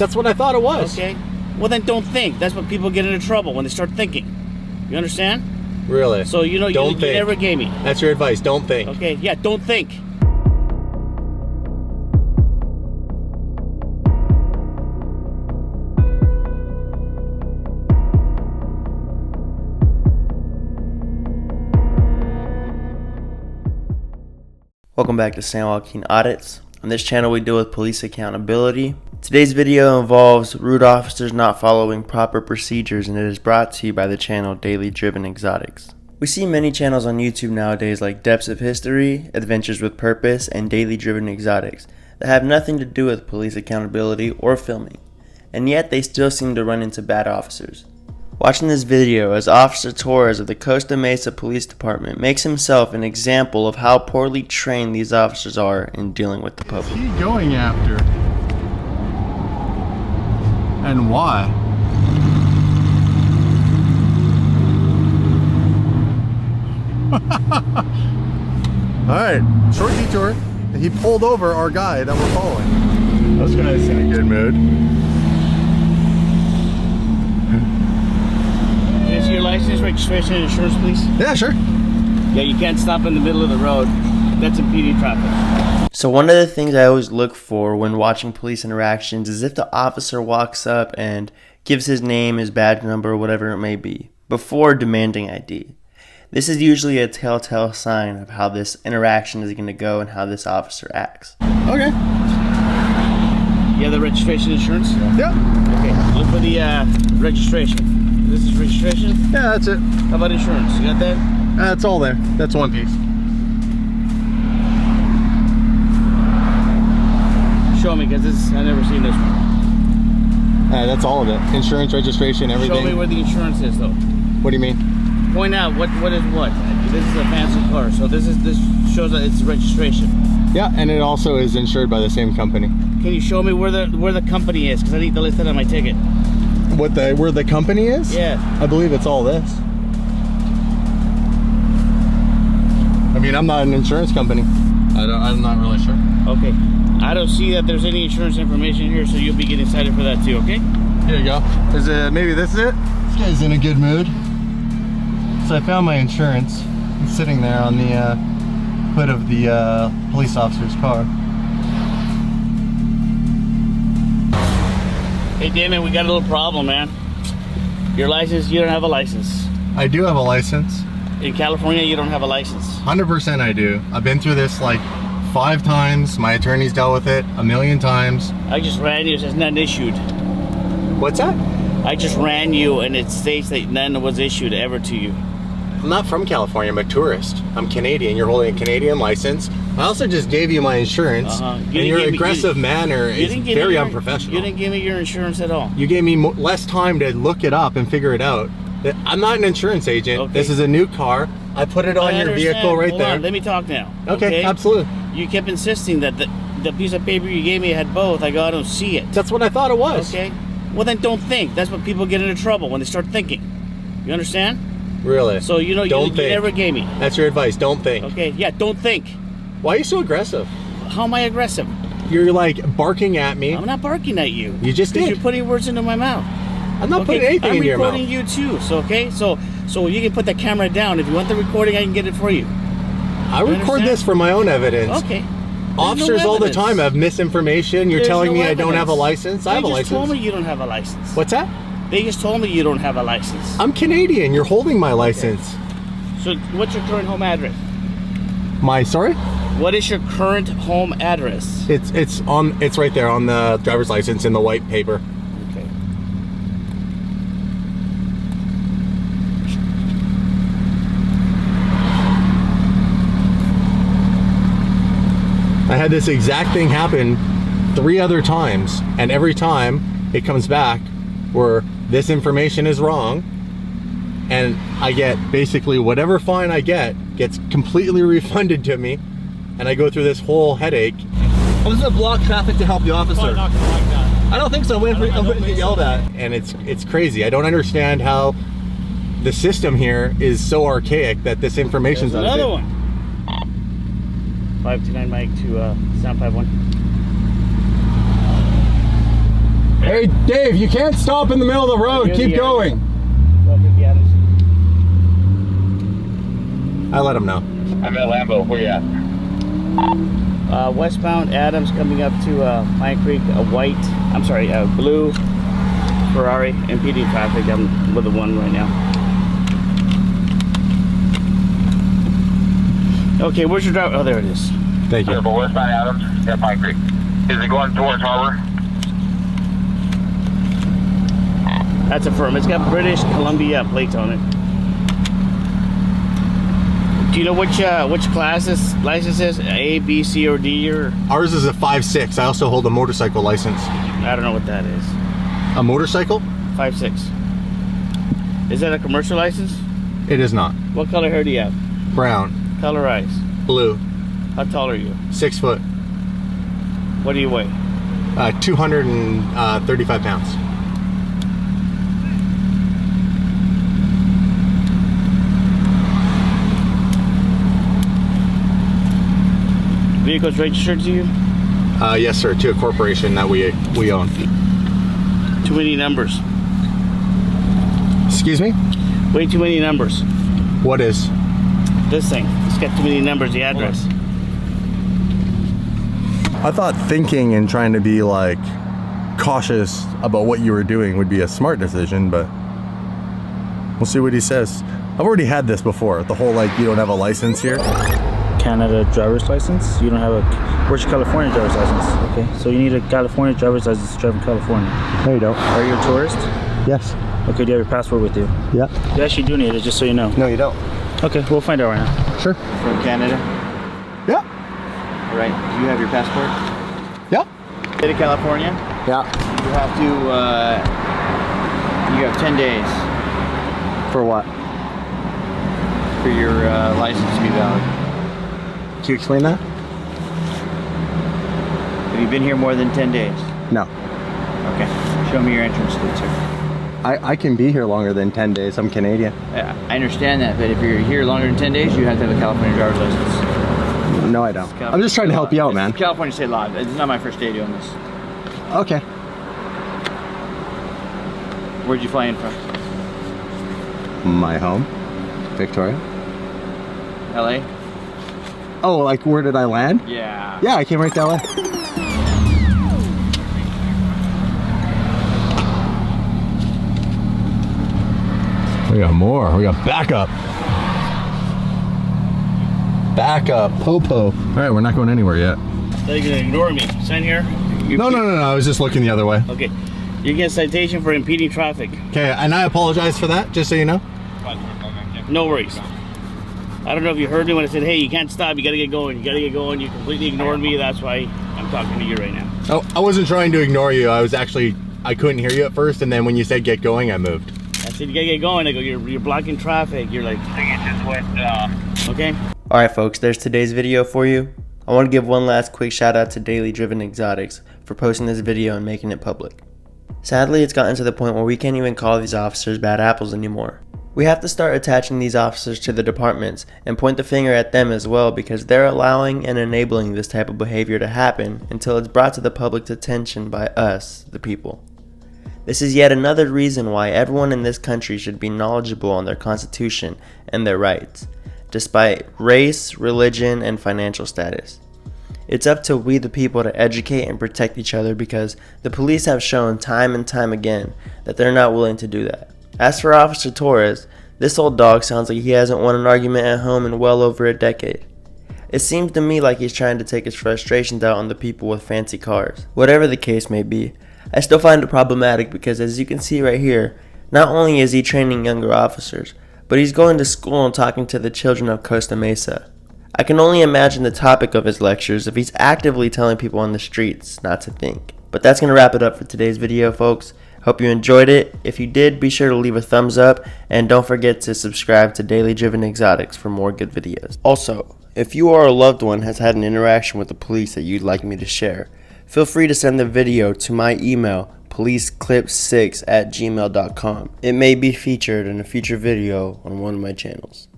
That's what I thought it was. Okay. Well, then don't think. That's what people get into trouble when they start thinking. You understand? Really? So, you know, you never gave me. That's your advice. Don't think. Okay, yeah, don't think. Welcome back to San Joaquin Audits. On this channel we deal with police accountability. Today's video involves route officers not following proper procedures, and it is brought to you by the channel Daily Driven Exotics. We see many channels on YouTube nowadays like Depths of History, Adventures with Purpose, and Daily Driven Exotics that have nothing to do with police accountability or filming, and yet they still seem to run into bad officers. Watching this video as Officer Torres of the Costa Mesa Police Department makes himself an example of how poorly trained these officers are in dealing with the public. What's he going after? And why? Alright, short detour. He pulled over our guy that we're following. Those guys in a good mood. Is your license, registration, and insurance, please? Yeah, sure. Yeah, you can't stop in the middle of the road. That's impeding traffic. So one of the things I always look for when watching police interactions is if the officer walks up and gives his name, his badge number, whatever it may be, before demanding ID. This is usually a telltale sign of how this interaction is going to go and how this officer acts. Okay. You have the registration insurance? Yeah. Okay, look for the registration. This is registration? Yeah, that's it. How about insurance? You got that? That's all there. That's one piece. Show me, because I've never seen this one. That's all of it. Insurance, registration, everything. Show me where the insurance is, though. What do you mean? Point out what is what. This is a fancy car, so this shows that it's registration. Yeah, and it also is insured by the same company. Can you show me where the company is? Because I need to list it on my ticket. Where the company is? Yeah. I believe it's all this. I mean, I'm not an insurance company. I'm not really sure. Okay. I don't see that there's any insurance information here, so you'll be getting cited for that too, okay? Here you go. Maybe this is it? This guy's in a good mood. So I found my insurance. It's sitting there on the hood of the police officer's car. Hey, Damon, we got a little problem, man. Your license, you don't have a license. I do have a license. In California, you don't have a license. 100% I do. I've been through this like 5 times. My attorney's dealt with it a million times. I just ran you, it says none issued. What's that? I just ran you, and it states that none was issued ever to you. I'm not from California. I'm a tourist. I'm Canadian. You're holding a Canadian license. I also just gave you my insurance. And your aggressive manner is very unprofessional. You didn't give me your insurance at all. You gave me less time to look it up and figure it out. I'm not an insurance agent. Okay. This is a new car. I put it on your vehicle right Hold there. on, let me talk now. Okay, absolutely. You kept insisting that the piece of paper you gave me had both. I go, I don't see it. That's what I thought it was. Okay. Well, then don't think. That's what people get into trouble when they start thinking. You understand? Really? So, you know, you never gave me. That's your advice. Don't think. Okay, yeah, don't think. Why are you so aggressive? How am I aggressive? You're like barking at me. I'm not barking at you. You just did. You're putting words into my mouth. I'm not putting anything in your mouth. I'm recording you too, so okay? So you can put the camera down. If you want the recording, I can get it for you. I record this for my own evidence. Okay. Officers all the time have misinformation. You're telling me I don't have a license. I have a license. They just told me you don't have a license. What's that? They just told me you don't have a license. I'm Canadian. You're holding my license. So what's your current home address? Sorry? What is your current home address? It's right there on the driver's license in the white paper. Okay. I had this exact thing happen 3 other times, and every time it comes back where this information is wrong, and I get basically whatever fine I gets completely refunded to me, and I go through this whole headache. I'm just gonna block traffic to help the officer. Not gonna like that. I don't think so. I'm waiting to get yelled at. And it's crazy. I don't understand how the system here is so archaic that this information's There's another one. 529 Mike to Sound 51. Hey, Dave, you can't stop in the middle of the road. Keep going. 1250 Adams. I let him know. I'm at Lambeau. Where you at? Westbound Adams coming up to Pine Creek, a blue Ferrari impeding traffic. I'm with the one right now. Okay, where's your driver? Oh, there it is. Thank you. But westbound Adams at Pine Creek. Is it going towards Harbor? That's a firm. It's got British Columbia plates on it. Do you know which class this license is? A, B, C, or D? Or Ours is a 5.6. I also hold a motorcycle license. I don't know what that is. A motorcycle? 5.6. Is that a commercial license? It is not. What color hair do you have? Brown, Color eyes. blue, How tall are you? 6 foot, What do you weigh? 235 pounds. Vehicle's registered to you? Yes, sir, to a corporation that we own. Too many numbers. Excuse me? Way too many numbers. What is? This thing. It's got too many numbers, the address. I thought thinking and trying to be like cautious about what you were doing would be a smart decision, but we'll see what he says. I've already had this before. The whole like, you don't have a license here. Canada driver's license. You don't have a. Where's your California driver's license? Okay, so you need a California driver's license to drive in California. No, you don't. Are you a tourist? Yes. Okay, do you have your passport with you? Yeah. You actually do need it, just so you know. No, you don't. Okay, we'll find out right now. Sure. From Canada? Yeah. All right. Do you have your passport? Yeah. State of California? Yeah. You have to, you have 10 days For what? for your license to be valid. Can you explain that? Have you been here more than 10 days? No. Okay. Show me your entrance date, sir. I can be here longer than 10 days. I'm Canadian. I understand that, but if you're here longer than 10 days, you have to have a California driver's license. No, I don't. I'm just trying to help you out, man. It's California state law. It's not my first day doing this. Okay. Where'd you fly in from? My home, Victoria. LA? Oh, like where did I land? Yeah. Yeah, I came right to LA. We got more. We got backup. Backup. Popo. All right, we're not going anywhere yet. So you're gonna ignore me. Sign here. No. I was just looking the other way. Okay. You get a citation for impeding traffic. Okay, and I apologize for that, just so you know. No worries. I don't know if you heard me when I said, hey, you can't stop, you gotta get going, you gotta get going. You completely ignored me, that's why I'm talking to you right now. Oh, I wasn't trying to ignore you. I couldn't hear you at first, and then when you said get going, I moved. I said, you gotta get going. I go, you're blocking traffic. You're like, I think it just went, okay. Alright folks, there's today's video for you. I want to give one last quick shout out to Daily Driven Exotics for posting this video and making it public. Sadly, it's gotten to the point where we can't even call these officers bad apples anymore. We have to start attaching these officers to the departments and point the finger at them as well, because they're allowing and enabling this type of behavior to happen until it's brought to the public's attention by us, the people. This is yet another reason why everyone in this country should be knowledgeable on their constitution and their rights, despite race, religion, and financial status. It's up to we the people to educate and protect each other, because the police have shown time and time again that they're not willing to do that. As for Officer Torres, this old dog sounds like he hasn't won an argument at home in well over a decade. It seems to me like he's trying to take his frustrations out on the people with fancy cars. Whatever the case may be, I still find it problematic because, as you can see right here, not only is he training younger officers, but he's going to school and talking to the children of Costa Mesa. I can only imagine the topic of his lectures if he's actively telling people on the streets not to think. But that's going to wrap it up for today's video, folks. Hope you enjoyed it. If you did, be sure to leave a thumbs up, and don't forget to subscribe to Daily Driven Exotics for more good videos. Also, if you or a loved one has had an interaction with the police that you'd like me to share, feel free to send the video to my email, policeclip6@gmail.com. It may be featured in a future video on one of my channels.